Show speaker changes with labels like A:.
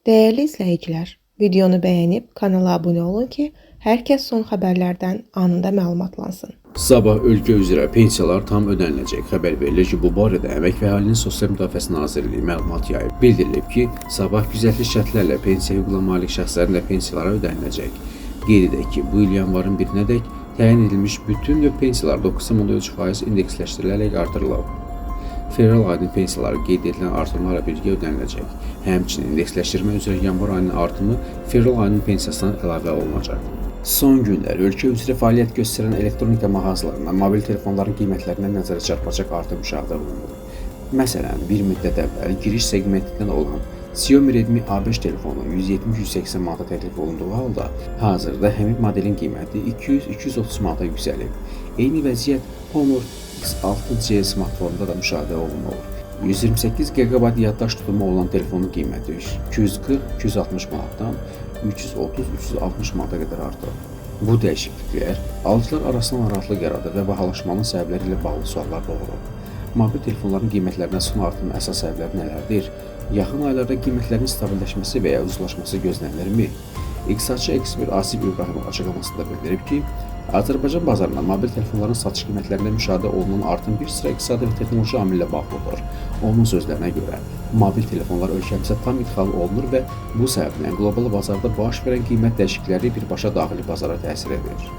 A: Değerli izləyicilər, videonu bəyənib kanala abunə olun ki, hər kəs son xəbərlərdən anında məlumatlansın.
B: Sabah ölkə üzrə pensiyalar tam ödəniləcək. Xəbər verilir ki, bu barədə Əmək və Əhalinin Sosial Müdafiəsi Nazirliyi məlumat yayıb. Bildirilib ki, sabah güzəştli şərtlərlə pensiya hüququna malik şəxslərin də pensiyalara ödəniləcək. Qeyd edək ki, bu il yanvarın 1-nədək təyin edilmiş bütün növ pensiyalar 9,3% indeksləşdirilərək artırılıb. Fevral ayının pensiyaları qeyd edilən artımlarla birgə ödəniləcək. Həmçinin indeksləşdirmə üzrə yanvar ayının artımı fevral ayının pensiyasından əlavə olunacaq. Son günlər ölkə üzrə fəaliyyət göstərən elektronika mağazalarında mobil telefonların qiymətlərinə nəzərə çarpacaq artım müşahidə olunur. Məsələn, bir müddət əvvəl giriş segmentindən olan Xiaomi Redmi A5 telefonu 170-180 manata təklif olunduğu halda, hazırda həmin modelin qiyməti 200-230 manata yüksəlib. Eyni vəziyyət Honor X6C smartfonunda da müşahidə olunur. 128 GB yaddaş tutumu olan telefonun qiyməti 240-260 manatdan 330-360 manata qədər artır. Bu dəyişikliklər alıcılar arasında narahatlıq yaradır və bahalaşmanın səbəbləri ilə bağlı suallar doğurur. Mobil telefonların qiymətlərinə son artımın əsas səbəbləri nələrdir? Yaxın aylarda qiymətlərin stabilləşməsi və ya ucuzlaşması gözlənilirmi? İqtisadçı ekspert Asif İbrahimov açıqlamasında bildirib ki, Azərbaycan bazarında mobil telefonların satış qiymətlərində müşahidə olunan artım bir sıra iqtisadi və texnoloji amillə bağlıdır. Onun sözlərinə görə, mobil telefonlar ölkəmizə tam ixal olunur və bu səbəblə qlobal bazarda baş verən qiymət dəyişiklikləri birbaşa daxili bazara təsir edir.